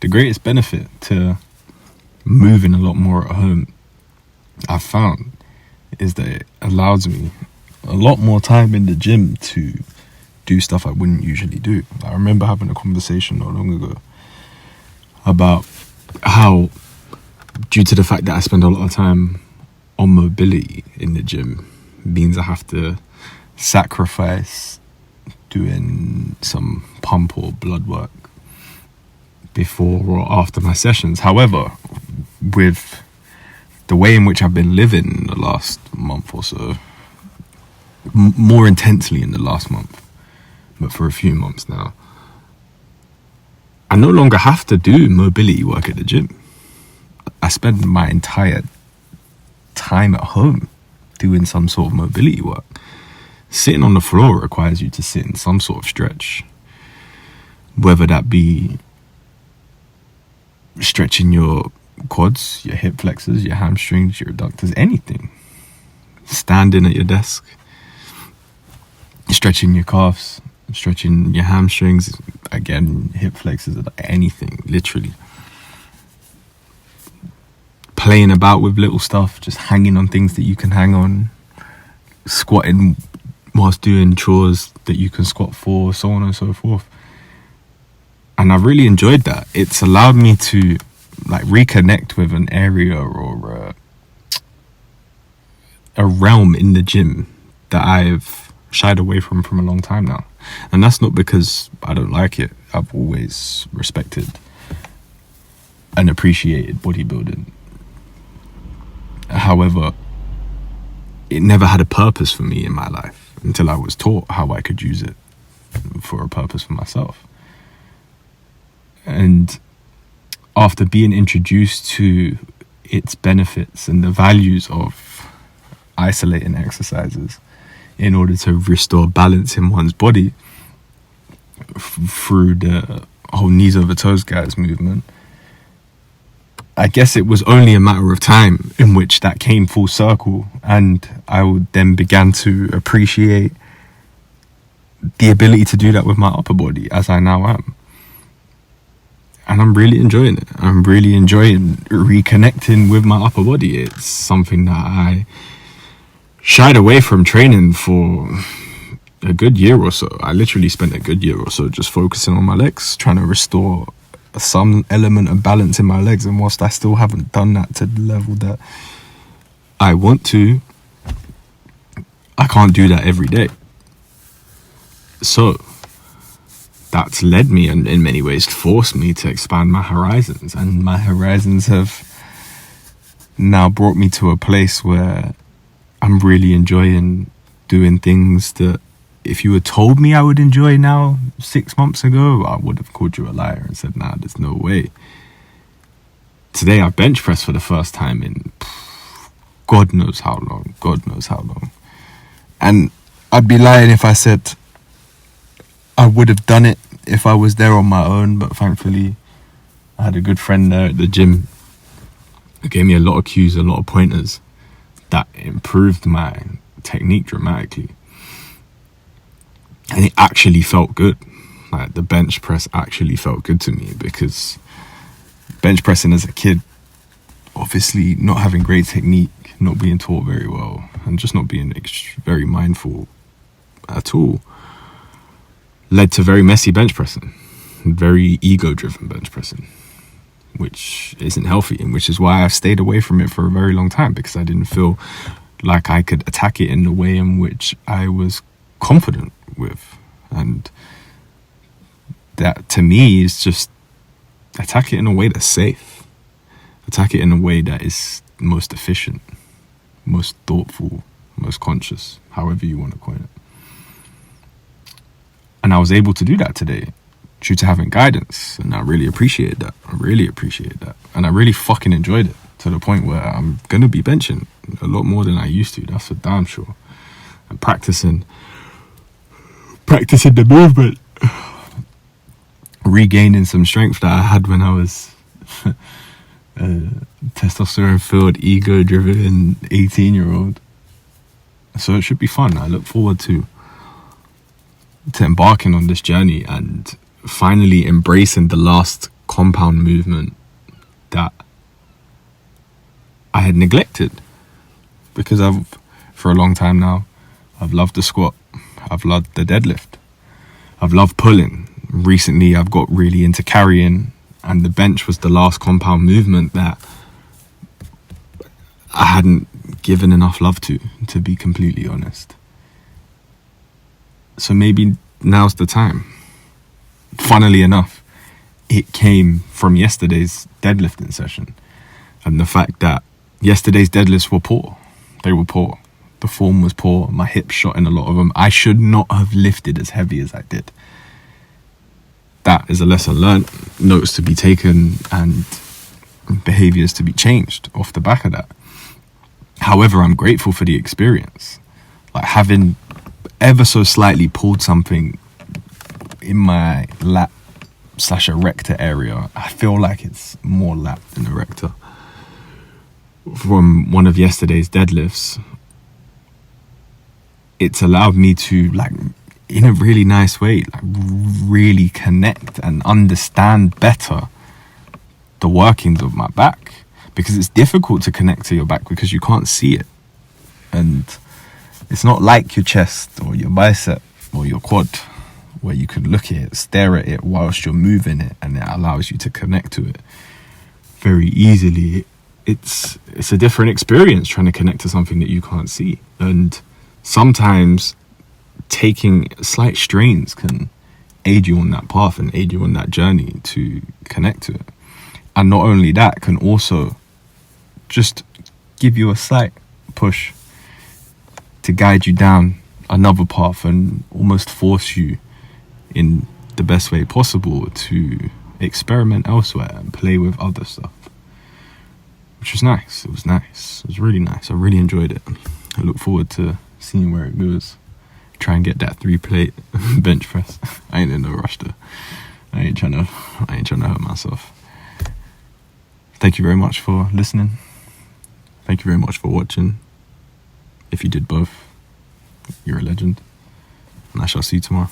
the greatest benefit to moving a lot more at home, I've found, is that it allows me a lot more time in the gym to do stuff I wouldn't usually do. I remember having a conversation not long ago about how, due to the fact that I spend a lot of time on mobility in the gym, means I have to sacrifice doing some pump or blood work before or after my sessions. However, with the way in which I've been living in the last month or so, more intensely in the last month, but for a few months now, I no longer have to do mobility work at the gym. I spend my entire time at home doing some sort of mobility work. Sitting on the floor requires you to sit in some sort of stretch, whether that be stretching your quads, your hip flexors, your hamstrings, your adductors, anything. Standing at your desk, stretching your calves, stretching your hamstrings, again, hip flexors, anything, literally. Playing about with little stuff, just hanging on things that you can hang on, squatting whilst doing chores that you can squat for, so on and so forth. And I've really enjoyed that. It's allowed me to reconnect with an area or a realm in the gym that I've shied away from a long time now. And that's not because I don't like it. I've always respected and appreciated bodybuilding. However, it never had a purpose for me in my life until I was taught how I could use it for a purpose for myself. And after being introduced to its benefits and the values of isolating exercises in order to restore balance in one's body through the whole knees over toes guys movement, I guess it was only a matter of time in which that came full circle, and I would then began to appreciate the ability to do that with my upper body as I now am. And I'm really enjoying it. I'm really enjoying reconnecting with my upper body. It's something that I shied away from training for a good year or so. I literally spent a good year or so just focusing on my legs, trying to restore some element of balance in my legs. And whilst I still haven't done that to the level that I want to, I can't do that every day. So that's led me, and in many ways forced me to expand my horizons. And my horizons have now brought me to a place where I'm really enjoying doing things that if you had told me I would enjoy now 6 months ago, I would have called you a liar and said, nah, there's no way. Today I bench press for the first time in God knows how long. And I'd be lying if I said I would have done it if I was there on my own, but thankfully I had a good friend there at the gym who gave me a lot of cues, a lot of pointers that improved my technique dramatically. And it actually felt good. Like, the bench press actually felt good to me, because bench pressing as a kid, obviously not having great technique, not being taught very well, and just not being very mindful at all, led to very messy bench pressing, very ego-driven bench pressing, which isn't healthy, and which is why I've stayed away from it for a very long time, because I didn't feel like I could attack it in the way in which I was confident with. And that, to me, is just attack it in a way that's safe. Attack it in a way that is most efficient, most thoughtful, most conscious, however you want to coin it. And I was able to do that today due to having guidance, and I really appreciated that. And I really fucking enjoyed it, to the point where I'm going to be benching a lot more than I used to. That's for damn sure. And practicing the movement, regaining some strength that I had when I was testosterone-filled, ego-driven 18-year-old. So it should be fun. I look forward to embarking on this journey and finally embracing the last compound movement that I had neglected, because for a long time now, I've loved the squat, I've loved the deadlift, I've loved pulling. Recently I've got really into carrying, and the bench was the last compound movement that I hadn't given enough love to be completely honest. So maybe now's the time. Funnily enough, it came from yesterday's deadlifting session, and the fact that yesterday's deadlifts were poor. They were poor. The form was poor. My hips shot in a lot of them. I should not have lifted as heavy as I did. That is a lesson learned, notes to be taken, and behaviors to be changed off the back of that. However, I'm grateful for the experience. Like, having ever so slightly pulled something in my lat / erector area, I feel like it's more lat than erector, from one of yesterday's deadlifts. It's allowed me to, like, in a really nice way, like, really connect and understand better the workings of my back, because it's difficult to connect to your back because you can't see it, and it's not like your chest or your bicep or your quad, where you can look at it, stare at it whilst you're moving it, and it allows you to connect to it very easily. It's a different experience trying to connect to something that you can't see, and sometimes taking slight strains can aid you on that path and aid you on that journey to connect to it. And not only that, can also just give you a slight push to guide you down another path and almost force you in the best way possible to experiment elsewhere and play with other stuff, which was nice. It was nice. It was really nice. I really enjoyed it. I look forward to seeing where it goes. Try and get that 3-plate bench press. I ain't in no rush though. I ain't trying to hurt myself. Thank you very much for listening. Thank you very much for watching. If you did both, you're a legend. And I shall see you tomorrow.